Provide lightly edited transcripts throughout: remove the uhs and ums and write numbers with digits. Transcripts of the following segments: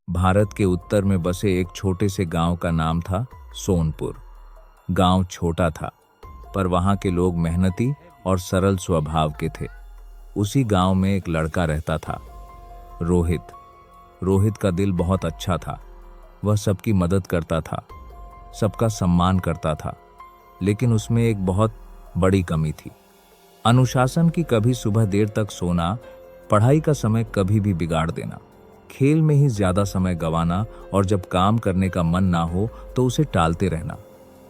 भारत के उत्तर में बसे एक छोटे से गांव का नाम था सोनपुर। गांव छोटा था, पर वहां के लोग मेहनती और सरल स्वभाव के थे। उसी गांव में एक लड़का रहता था, रोहित। रोहित का दिल बहुत अच्छा था। वह सबकी मदद करता था, सबका सम्मान करता था, लेकिन उसमें एक बहुत बड़ी कमी थी। अनुशासन की। कभी सुबह देर तक सोना, पढ़ाई का समय कभी भी बिगाड़ देना, खेल में ही ज्यादा समय गंवाना और जब काम करने का मन ना हो तो उसे टालते रहना।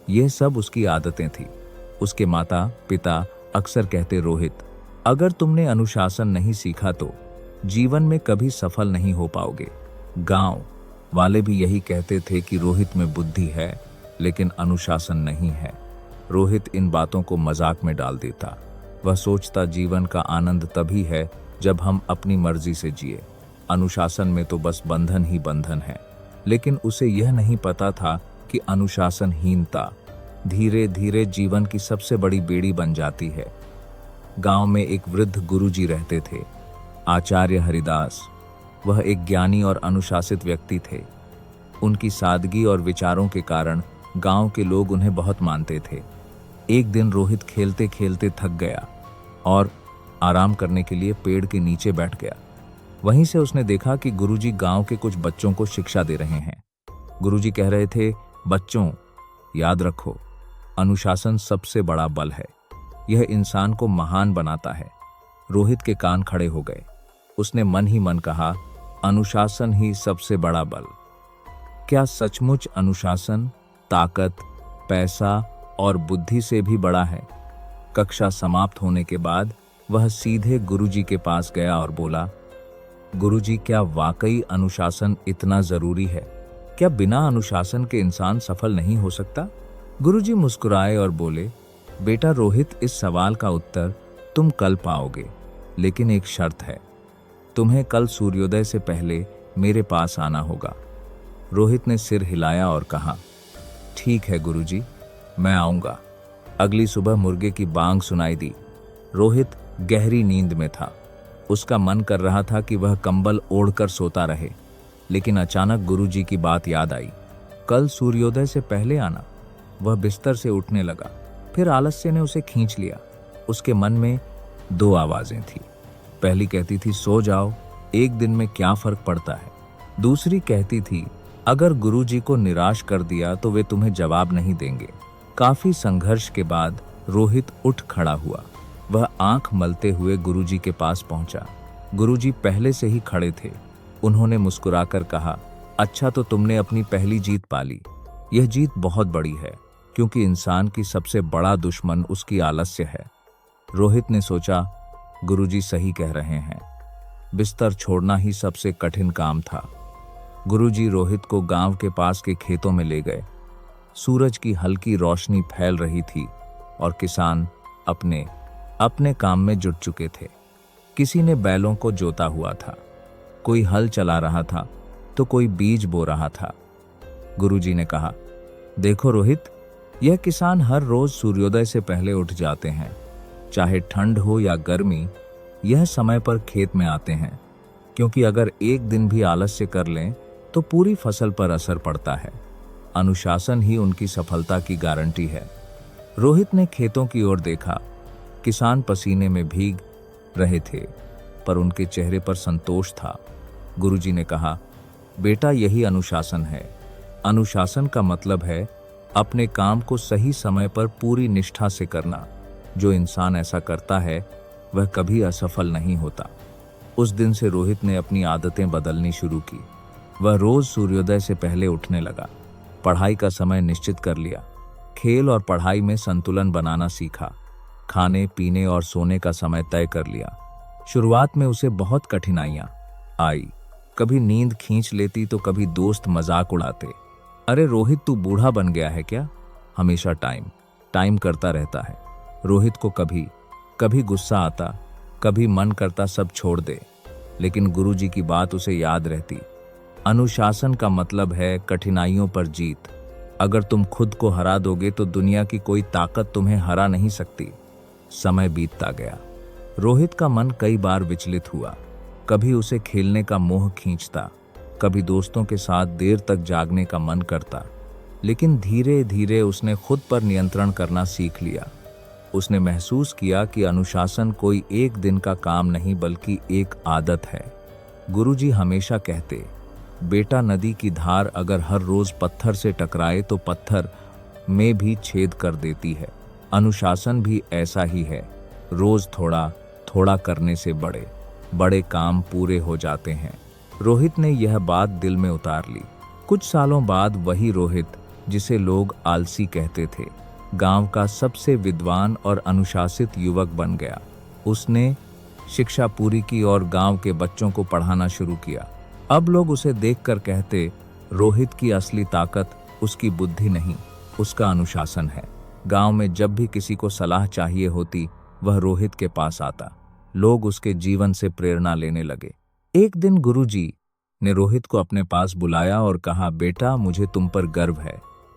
यह सब उसकी आदतें थी। उसके माता पिता अक्सर कहते, रोहित, अगर तुमने अनुशासन नहीं सीखा तो जीवन में कभी सफल नहीं हो पाओगे। गांव वाले भी यही कहते थे कि रोहित में बुद्धि है, लेकिन अनुशासन नहीं है। रोहित इन बातों को मजाक में डाल देता। वह सोचता, जीवन का आनंद तभी है जब हम अपनी मर्जी से जिए। अनुशासन में तो बस बंधन ही बंधन है। लेकिन उसे यह नहीं पता था कि अनुशासनहीनता धीरे धीरे जीवन की सबसे बड़ी बेड़ी बन जाती है। गांव में एक वृद्ध गुरुजी रहते थे, आचार्य हरिदास। वह एक ज्ञानी और अनुशासित व्यक्ति थे। उनकी सादगी और विचारों के कारण गांव के लोग उन्हें बहुत मानते थे। एक दिन रोहित खेलते खेलते थक गया और आराम करने के लिए पेड़ के नीचे बैठ गया। वहीं से उसने देखा कि गुरुजी गांव के कुछ बच्चों को शिक्षा दे रहे हैं। गुरुजी कह रहे थे, बच्चों, याद रखो, अनुशासन सबसे बड़ा बल है। यह इंसान को महान बनाता है। रोहित के कान खड़े हो गए। उसने मन ही मन कहा, अनुशासन ही सबसे बड़ा बल। क्या सचमुच अनुशासन ताकत, पैसा और बुद्धि से भी बड़ा है? कक्षा समाप्त होने के बाद वह सीधे गुरुजी के पास गया और बोला, गुरुजी, क्या वाकई अनुशासन इतना जरूरी है? क्या बिना अनुशासन के इंसान सफल नहीं हो सकता? गुरुजी मुस्कुराए और बोले, बेटा रोहित, इस सवाल का उत्तर तुम कल पाओगे, लेकिन एक शर्त है। तुम्हें कल सूर्योदय से पहले मेरे पास आना होगा। रोहित ने सिर हिलाया और कहा, ठीक है गुरुजी, मैं आऊंगा। अगली सुबह मुर्गे की बांग सुनाई दी। रोहित गहरी नींद में था। उसका मन कर रहा था कि वह कंबल ओढ़कर सोता रहे, लेकिन अचानक गुरुजी की बात याद आई। कल सूर्योदय से पहले आना। वह बिस्तर से उठने लगा, फिर आलस्य ने उसे खींच लिया। उसके मन में दो आवाजें थी। पहली कहती थी, सो जाओ, एक दिन में क्या फर्क पड़ता है। दूसरी कहती थी, अगर गुरुजी को निराश कर दिया तो वे तुम्हें जवाब नहीं देंगे। काफी संघर्ष के बाद रोहित उठ खड़ा हुआ। वह आंख मलते हुए गुरुजी के पास पहुंचा। गुरुजी पहले से ही खड़े थे। उन्होंने मुस्कुराकर कहा, अच्छा, तो तुमने अपनी पहली जीत पा ली। यह जीत बहुत बड़ी है, क्योंकि इंसान की सबसे बड़ा दुश्मन उसकी आलस्य है। रोहित ने सोचा, गुरुजी सही कह रहे हैं। बिस्तर छोड़ना ही सबसे कठिन काम था। गुरुजी रोहित को गांव के पास के खेतों में ले गए। सूरज की हल्की रोशनी फैल रही थी और किसान अपने अपने काम में जुट चुके थे। किसी ने बैलों को जोता हुआ था, कोई हल चला रहा था तो कोई बीज बो रहा था। गुरुजी ने कहा, देखो रोहित, यह किसान हर रोज सूर्योदय से पहले उठ जाते हैं। चाहे ठंड हो या गर्मी, यह समय पर खेत में आते हैं, क्योंकि अगर एक दिन भी आलस्य कर लें तो पूरी फसल पर असर पड़ता है। अनुशासन ही उनकी सफलता की गारंटी है। रोहित ने खेतों की ओर देखा। किसान पसीने में भीग रहे थे, पर उनके चेहरे पर संतोष था। गुरुजी ने कहा, बेटा, यही अनुशासन है। अनुशासन का मतलब है अपने काम को सही समय पर पूरी निष्ठा से करना। जो इंसान ऐसा करता है वह कभी असफल नहीं होता। उस दिन से रोहित ने अपनी आदतें बदलनी शुरू की। वह रोज सूर्योदय से पहले उठने लगा, पढ़ाई का समय निश्चित कर लिया, खेल और पढ़ाई में संतुलन बनाना सीखा, खाने पीने और सोने का समय तय कर लिया। शुरुआत में उसे बहुत कठिनाइयां आई। कभी नींद खींच लेती तो कभी दोस्त मजाक उड़ाते, अरे रोहित, तू बूढ़ा बन गया है क्या? हमेशा टाइम करता रहता है। रोहित को कभी कभी गुस्सा आता, कभी मन करता सब छोड़ दे, लेकिन गुरुजी की बात उसे याद रहती। अनुशासन का मतलब है कठिनाइयों पर जीत। अगर तुम खुद को हरा दोगे तो दुनिया की कोई ताकत तुम्हें हरा नहीं सकती। समय बीतता गया। रोहित का मन कई बार विचलित हुआ। कभी उसे खेलने का मोह खींचता, कभी दोस्तों के साथ देर तक जागने का मन करता, लेकिन धीरे धीरे उसने खुद पर नियंत्रण करना सीख लिया। उसने महसूस किया कि अनुशासन कोई एक दिन का काम नहीं बल्कि एक आदत है। गुरुजी हमेशा कहते, बेटा नदी की धार अगर हर रोज पत्थर से टकराए तो पत्थर में भी छेद कर देती है। अनुशासन भी ऐसा ही है, रोज थोड़ा थोड़ा करने से बड़े बड़े काम पूरे हो जाते हैं। रोहित ने यह बात दिल में उतार ली। कुछ सालों बाद वही रोहित, जिसे लोग आलसी कहते थे, गांव का सबसे विद्वान और अनुशासित युवक बन गया। उसने शिक्षा पूरी की और गांव के बच्चों को पढ़ाना शुरू किया। अब लोग उसे देखकर कहते, रोहित की असली ताकत उसकी बुद्धि नहीं, उसका अनुशासन है। गांव में जब भी किसी को सलाह चाहिए होती, वह रोहित के पास आता। लोग उसके जीवन से प्रेरणा लेने लगे। एक दिन गुरुजी ने रोहित को अपने पास बुलाया और कहा, बेटा मुझे तुम पर गर्व है।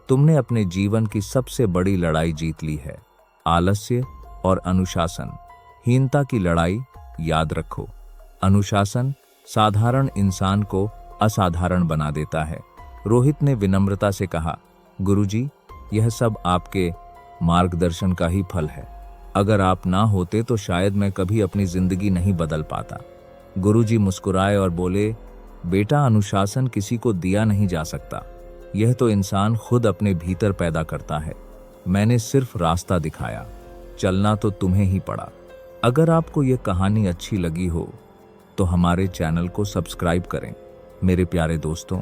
तुमने अपने जीवन की सबसे बड़ी लड़ाई जीत ली है, आलस्य और अनुशासन हीनता की लड़ाई। याद रखो, अनुशासन साधारण इंसान को असाधारण बना देता है। रोहित ने विनम्रता से कहा, गुरुजी, यह सब आपके मार्गदर्शन का ही फल है। अगर आप ना होते तो शायद मैं कभी अपनी जिंदगी नहीं बदल पाता। गुरुजी मुस्कुराए और बोले, बेटा अनुशासन किसी को दिया नहीं जा सकता, यह तो इंसान खुद अपने भीतर पैदा करता है। मैंने सिर्फ रास्ता दिखाया, चलना तो तुम्हें ही पड़ा। अगर आपको यह कहानी अच्छी लगी हो तो हमारे चैनल को सब्सक्राइब करें। मेरे प्यारे दोस्तों,